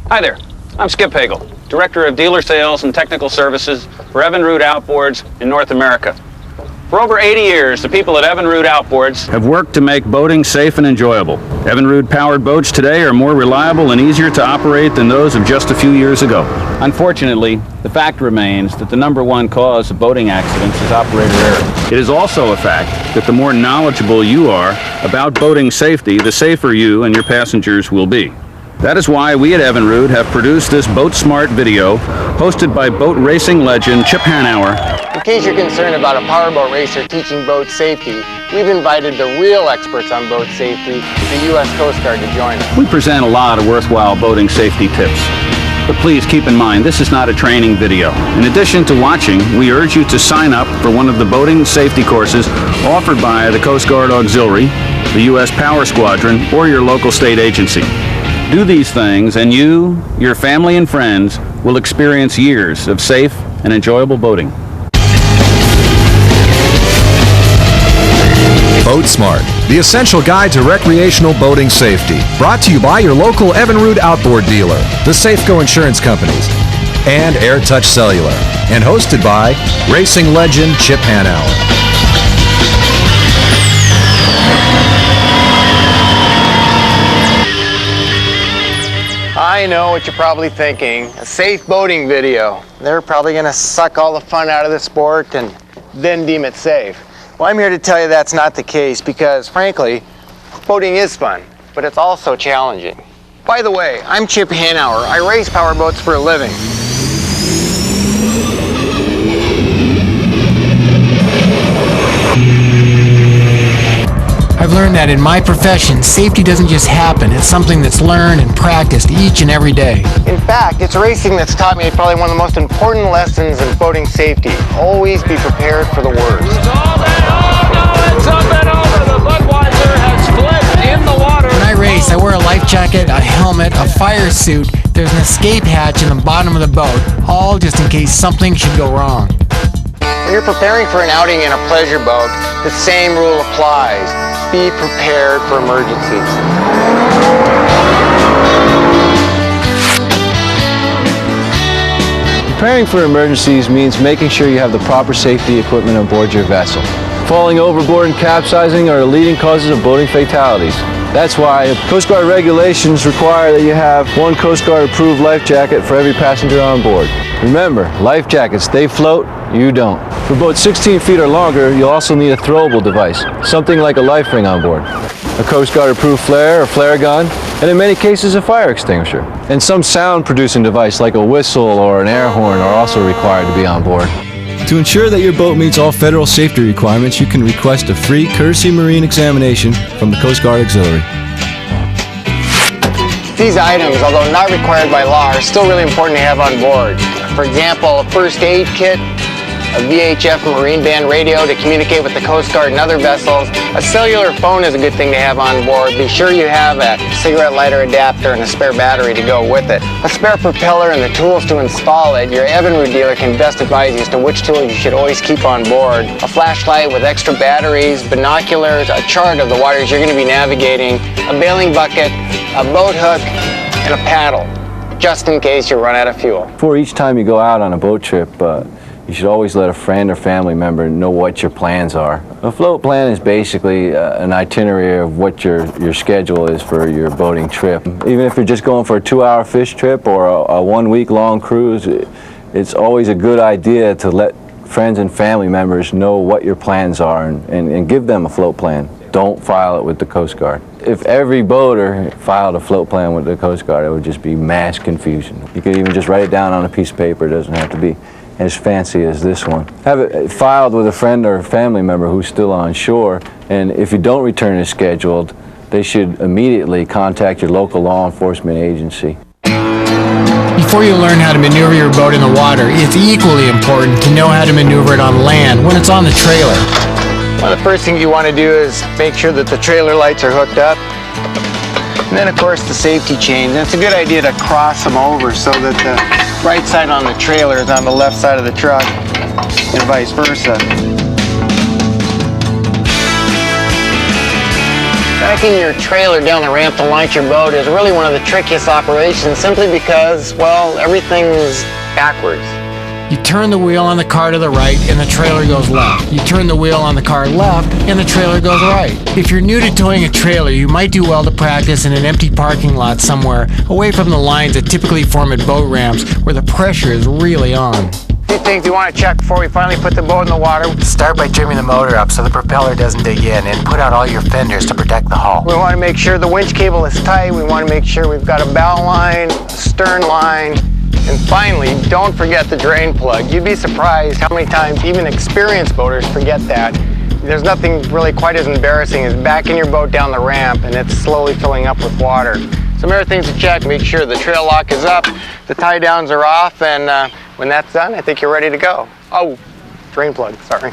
Hi there, I'm Skip Hagel, Director of Dealer Sales and Technical Services for Evinrude Outboards in North America. For over 80 years, the people at Evinrude Outboards have worked to make boating safe and enjoyable. Evinrude-powered boats today are more reliable and easier to operate than those of just a few years ago. Unfortunately, the fact remains that the #1 cause of boating accidents is operator error. It is also a fact that the more knowledgeable you are about boating safety, the safer you and your passengers will be. That is why we at Evinrude have produced this BoatSmart video, hosted by boat racing legend Chip Hanauer. In case you're concerned about a powerboat racer teaching boat safety, we've invited the real experts on boat safety, the U.S. Coast Guard, to join us. We present a lot of worthwhile boating safety tips. But please keep in mind, this is not a training video. In addition to watching, we urge you to sign up for one of the boating safety courses offered by the Coast Guard Auxiliary, the U.S. Power Squadron, or your local state agency. Do these things and you, your family and friends will experience years of safe and enjoyable boating. BoatSmart, the essential guide to recreational boating safety. Brought to you by your local Evinrude outboard dealer, the Safeco Insurance Companies, and AirTouch Cellular. And hosted by racing legend Chip Hanauer. I know what you're probably thinking. A safe boating video. They're probably going to suck all the fun out of the sport and then deem it safe. Well, I'm here to tell you that's not the case because, frankly, boating is fun, but it's also challenging. By the way, I'm Chip Hanauer. I race powerboats for a living. I've learned that in my profession, safety doesn't just happen. It's something that's learned and practiced each and every day. In fact, it's racing that's taught me probably one of the most important lessons in boating safety. Always be prepared for the worst. It's up and over. The Budweiser has flipped in the water. When I race, I wear a life jacket, a helmet, a fire suit. There's an escape hatch in the bottom of the boat, all just in case something should go wrong. When you're preparing for an outing in a pleasure boat, the same rule applies. Be prepared for emergencies. Preparing for emergencies means making sure you have the proper safety equipment on board your vessel. Falling overboard and capsizing are the leading causes of boating fatalities. That's why Coast Guard regulations require that you have one Coast Guard approved life jacket for every passenger on board. Remember, life jackets, they float, you don't. For boats 16 feet or longer, you'll also need a throwable device, something like a life ring on board. A Coast Guard approved flare or flare gun, and in many cases a fire extinguisher. And some sound producing device like a whistle or an air horn are also required to be on board. To ensure that your boat meets all federal safety requirements, you can request a free courtesy marine examination from the Coast Guard Auxiliary. These items, although not required by law, are still really important to have on board. For example, a first aid kit, a VHF marine band radio to communicate with the Coast Guard and other vessels. A cellular phone is a good thing to have on board. Be sure you have a cigarette lighter adapter and a spare battery to go with it. A spare propeller and the tools to install it. Your Evinrude dealer can best advise you as to which tools you should always keep on board. A flashlight with extra batteries, binoculars, a chart of the waters you're going to be navigating, a bailing bucket, a boat hook, and a paddle, just in case you run out of fuel. Before each time you go out on a boat trip, you should always let a friend or family member know what your plans are. A float plan is basically an itinerary of what your schedule is for your boating trip. Even if you're just going for a 2-hour fish trip or a 1-week-long cruise, it's always a good idea to let friends and family members know what your plans are and give them a float plan. Don't file it with the Coast Guard. If every boater filed a float plan with the Coast Guard, it would just be mass confusion. You could even just write it down on a piece of paper. It doesn't have to be as fancy as this one. Have it filed with a friend or family member who's still on shore, and if you don't return as scheduled, they should immediately contact your local law enforcement agency. Before you learn how to maneuver your boat in the water, it's equally important to know how to maneuver it on land when it's on the trailer. One of the first things you want to do is make sure that the trailer lights are hooked up. And then, of course, the safety chains. And it's a good idea to cross them over so that the right side on the trailer is on the left side of the truck and vice versa. Tracking your trailer down the ramp to launch your boat is really one of the trickiest operations simply because, well, everything's backwards. You turn the wheel on the car to the right and the trailer goes left. You turn the wheel on the car left and the trailer goes right. If you're new to towing a trailer, you might do well to practice in an empty parking lot somewhere away from the lines that typically form at boat ramps where the pressure is really on. A few things we want to check before we finally put the boat in the water. Start by trimming the motor up so the propeller doesn't dig in, and put out all your fenders to protect the hull. We want to make sure the winch cable is tight. We want to make sure we've got a bow line, a stern line, and finally, don't forget the drain plug. You'd be surprised how many times even experienced boaters forget that. There's nothing really quite as embarrassing as backing your boat down the ramp and it's slowly filling up with water. Some other things to check: make sure the trail lock is up, the tie downs are off, and when that's done, I think you're ready to go. Oh, drain plug, sorry.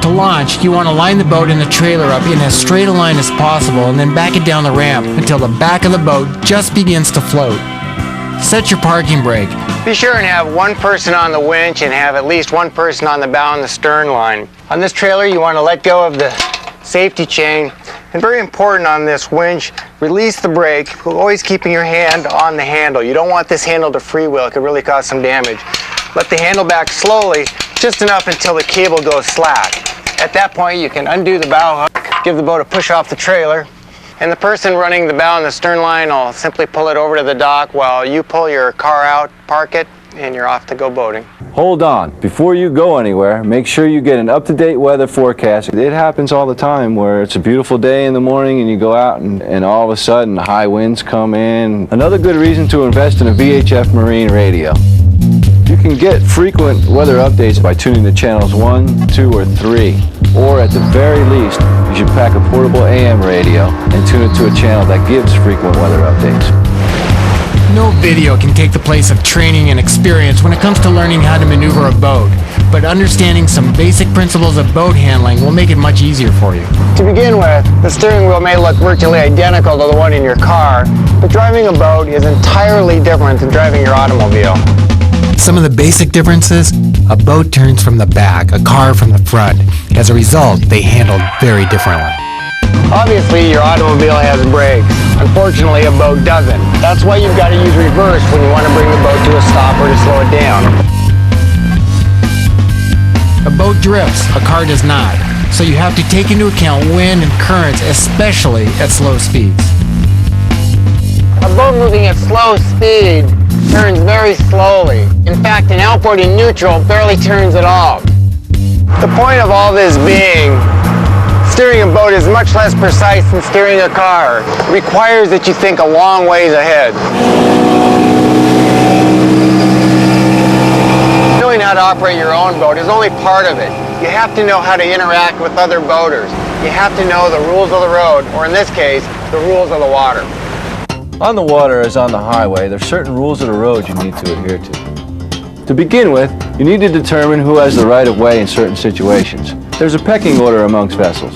To launch, you want to line the boat and the trailer up in as straight a line as possible and then back it down the ramp until the back of the boat just begins to float. Set your parking brake. Be sure and have one person on the winch and have at least one person on the bow and the stern line. On this trailer, you want to let go of the safety chain. And very important on this winch, release the brake, always keeping your hand on the handle. You don't want this handle to freewheel. It could really cause some damage. Let the handle back slowly, just enough until the cable goes slack. At that point, you can undo the bow hook, give the boat a push off the trailer, and the person running the bow and the stern line will simply pull it over to the dock while you pull your car out, park it, and you're off to go boating. Hold on. Before you go anywhere, make sure you get an up-to-date weather forecast. It happens all the time where it's a beautiful day in the morning and you go out and all of a sudden high winds come in. Another good reason to invest in a VHF marine radio. You can get frequent weather updates by tuning to channels 1, 2, or 3. Or at the very least, you should pack a portable AM radio and tune it to a channel that gives frequent weather updates. No video can take the place of training and experience when it comes to learning how to maneuver a boat, but understanding some basic principles of boat handling will make it much easier for you. To begin with, the steering wheel may look virtually identical to the one in your car, but driving a boat is entirely different than driving your automobile. Some of the basic differences: a boat turns from the back, a car from the front. As a result, they handle very differently. Obviously, your automobile has brakes. Unfortunately, a boat doesn't. That's why you've got to use reverse when you want to bring the boat to a stop or to slow it down. A boat drifts, a car does not. So you have to take into account wind and currents, especially at slow speeds. A boat moving at slow speed turns very slowly. In fact, an outboard in neutral barely turns at all. The point of all this being, steering a boat is much less precise than steering a car. It requires that you think a long ways ahead. Knowing how to operate your own boat is only part of it. You have to know how to interact with other boaters. You have to know the rules of the road, or in this case, the rules of the water. On the water, as on the highway, there are certain rules of the road you need to adhere to. To begin with, you need to determine who has the right of way in certain situations. There's a pecking order amongst vessels.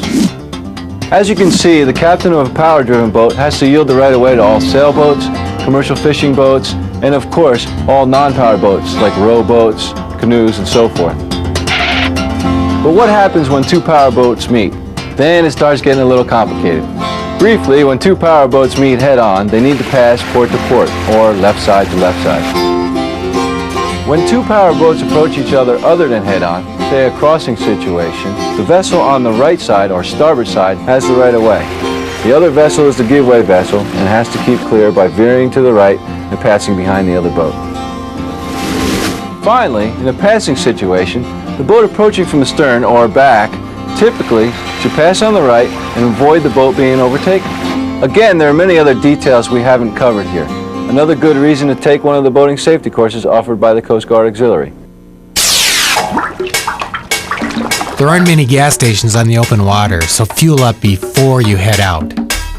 As you can see, the captain of a power-driven boat has to yield the right of way to all sailboats, commercial fishing boats, and of course, all non-power boats like rowboats, canoes, and so forth. But what happens when two power boats meet? Then it starts getting a little complicated. Briefly, when two power boats meet head-on, they need to pass port to port, or left side to left side. When two power boats approach each other other than head-on, say a crossing situation, the vessel on the right side or starboard side has the right of way. The other vessel is the give-way vessel and has to keep clear by veering to the right and passing behind the other boat. Finally, in a passing situation, the boat approaching from the stern or back typically should pass on the right and avoid the boat being overtaken. Again, there are many other details we haven't covered here. Another good reason to take one of the boating safety courses offered by the Coast Guard Auxiliary. There aren't many gas stations on the open water, so fuel up before you head out.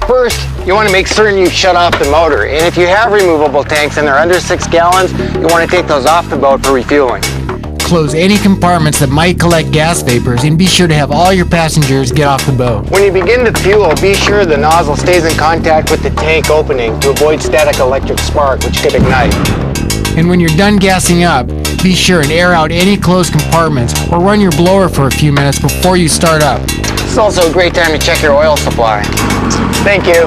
First, you want to make certain you shut off the motor. And if you have removable tanks and they're under 6 gallons, you want to take those off the boat for refueling. Close any compartments that might collect gas vapors and be sure to have all your passengers get off the boat. When you begin to fuel, be sure the nozzle stays in contact with the tank opening to avoid static electric spark, which could ignite. And when you're done gassing up, be sure and air out any closed compartments or run your blower for a few minutes before you start up. It's also a great time to check your oil supply. Thank you.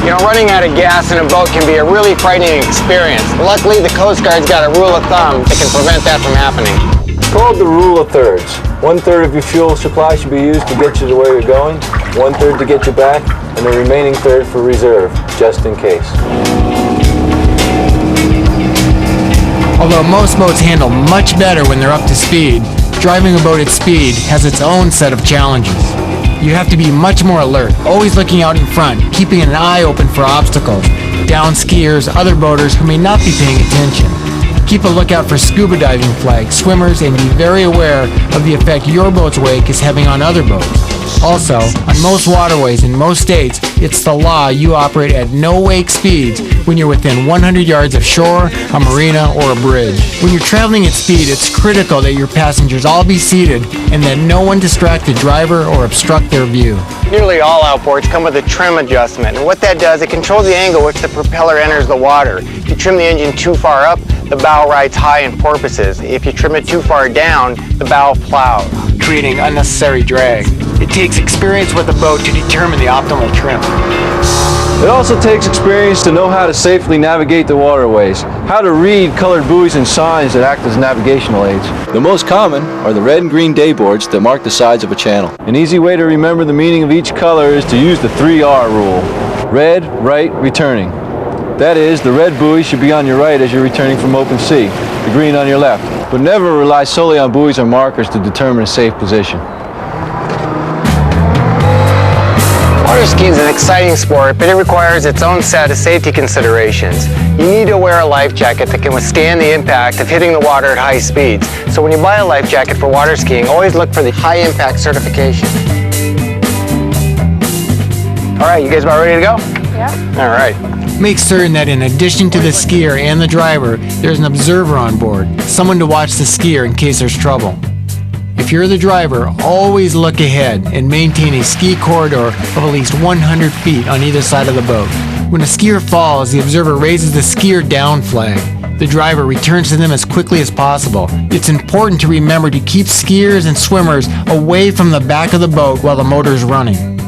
You know, running out of gas in a boat can be a really frightening experience. Luckily, the Coast Guard's got a rule of thumb that can prevent that from happening. It's called the rule of thirds. 1/3 of your fuel supply should be used to get you to where you're going, 1/3 to get you back, and the remaining third for reserve, just in case. Although most boats handle much better when they're up to speed, driving a boat at speed has its own set of challenges. You have to be much more alert, always looking out in front, keeping an eye open for obstacles, down skiers, other boaters who may not be paying attention. Keep a lookout for scuba diving flags, swimmers, and be very aware of the effect your boat's wake is having on other boats. Also, on most waterways in most states, it's the law you operate at no wake speeds when you're within 100 yards of shore, a marina, or a bridge. When you're traveling at speed, it's critical that your passengers all be seated and that no one distract the driver or obstruct their view. Nearly all outboards come with a trim adjustment, and what that does, it controls the angle which the propeller enters the water. If you trim the engine too far up, the bow rides high in porpoises. If you trim it too far down, the bow plows, Creating unnecessary drag. It takes experience with a boat to determine the optimal trim. It also takes experience to know how to safely navigate the waterways, how to read colored buoys and signs that act as navigational aids. The most common are the red and green dayboards that mark the sides of a channel. An easy way to remember the meaning of each color is to use the 3R rule. Red, right, returning. That is, the red buoy should be on your right as you're returning from open sea, the green on your left. But never rely solely on buoys or markers to determine a safe position. Water skiing is an exciting sport, but it requires its own set of safety considerations. You need to wear a life jacket that can withstand the impact of hitting the water at high speeds. So when you buy a life jacket for water skiing, always look for the high impact certification. All right, you guys about ready to go? Yeah. All right. Make certain that in addition to the skier and the driver, there's an observer on board, someone to watch the skier in case there's trouble. If you're the driver, always look ahead and maintain a ski corridor of at least 100 feet on either side of the boat. When a skier falls, the observer raises the skier down flag. The driver returns to them as quickly as possible. It's important to remember to keep skiers and swimmers away from the back of the boat while the motor is running.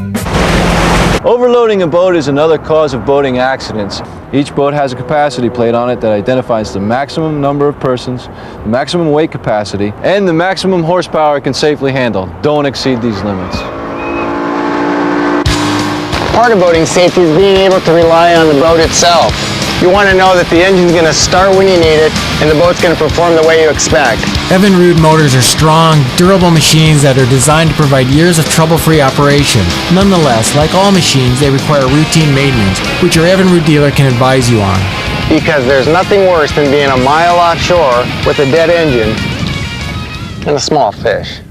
Overloading a boat is another cause of boating accidents. Each boat has a capacity plate on it that identifies the maximum number of persons, the maximum weight capacity, and the maximum horsepower it can safely handle. Don't exceed these limits. Part of boating safety is being able to rely on the boat itself. You want to know that the engine's going to start when you need it, and the boat's going to perform the way you expect. Evinrude motors are strong, durable machines that are designed to provide years of trouble-free operation. Nonetheless, like all machines, they require routine maintenance, which your Evinrude dealer can advise you on. Because there's nothing worse than being a mile offshore with a dead engine and a small fish.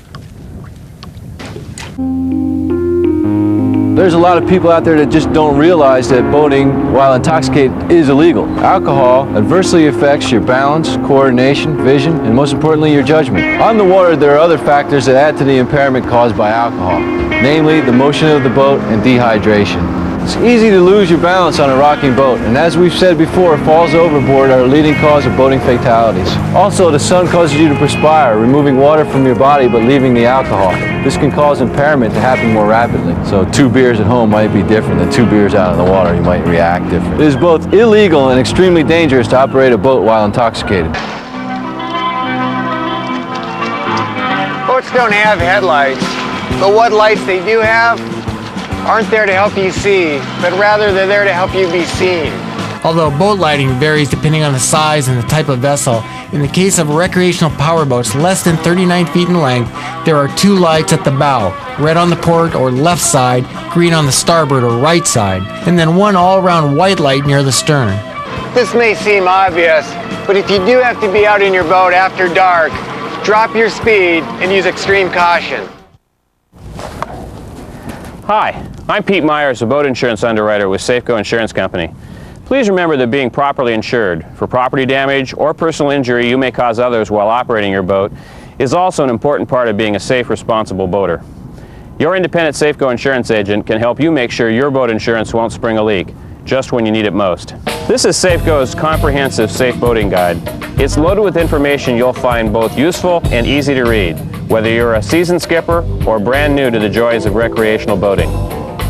There's a lot of people out there that just don't realize that boating while intoxicated is illegal. Alcohol adversely affects your balance, coordination, vision, and most importantly, your judgment. On the water, there are other factors that add to the impairment caused by alcohol, namely the motion of the boat and dehydration. It's easy to lose your balance on a rocking boat, and as we've said before, falls overboard are a leading cause of boating fatalities. Also, the sun causes you to perspire, removing water from your body but leaving the alcohol. This can cause impairment to happen more rapidly. So 2 beers at home might be different than 2 beers out in the water. You might react different. It is both illegal and extremely dangerous to operate a boat while intoxicated. Boats don't have headlights, but what lights they do have aren't there to help you see, but rather they're there to help you be seen. Although boat lighting varies depending on the size and the type of vessel, in the case of recreational powerboats less than 39 feet in length, there are 2 lights at the bow, red on the port or left side, green on the starboard or right side, and then 1 all-round white light near the stern. This may seem obvious, but if you do have to be out in your boat after dark, drop your speed and use extreme caution. Hi, I'm Pete Myers, a boat insurance underwriter with Safeco Insurance Company. Please remember that being properly insured for property damage or personal injury you may cause others while operating your boat is also an important part of being a safe, responsible boater. Your independent Safeco insurance agent can help you make sure your boat insurance won't spring a leak just when you need it most. This is Safeco's comprehensive safe boating guide. It's loaded with information you'll find both useful and easy to read, whether you're a seasoned skipper or brand new to the joys of recreational boating.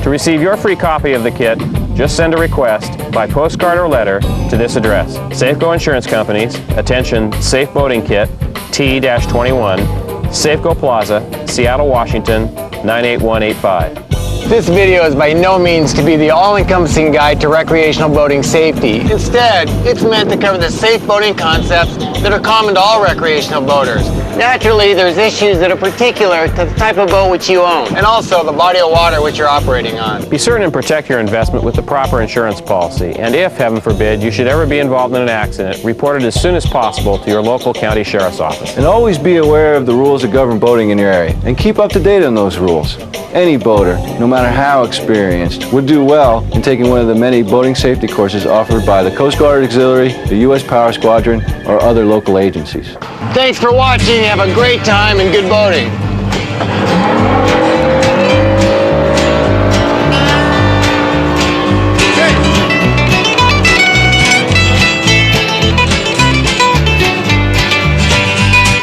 To receive your free copy of the kit, just send a request by postcard or letter to this address. Safeco Insurance Companies, attention, Safe Boating Kit, T-21, Safeco Plaza, Seattle, Washington, 98185. This video is by no means to be the all-encompassing guide to recreational boating safety. Instead, it's meant to cover the safe boating concepts that are common to all recreational boaters. Naturally, there's issues that are particular to the type of boat which you own, and also the body of water which you're operating on. Be certain and protect your investment with the proper insurance policy, and if, heaven forbid, you should ever be involved in an accident, report it as soon as possible to your local county sheriff's office. And always be aware of the rules that govern boating in your area, and keep up to date on those rules. Any boater, no matter how experienced, would do well in taking one of the many boating safety courses offered by the Coast Guard Auxiliary, the U.S. Power Squadron, or other local agencies. Thanks for watching. Have a great time and good boating.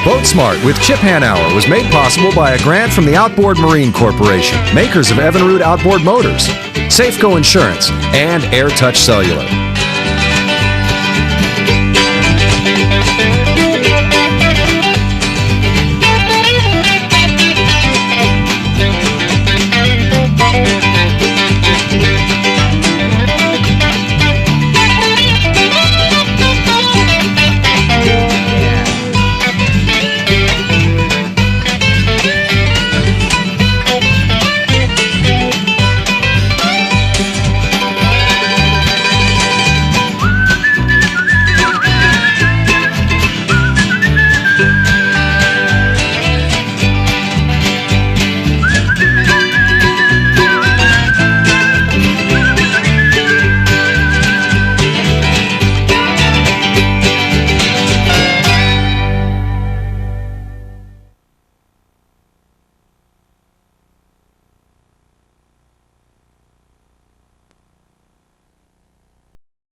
BoatSmart with Chip Hanauer was made possible by a grant from the Outboard Marine Corporation, makers of Evinrude outboard motors, Safeco Insurance, and AirTouch Cellular.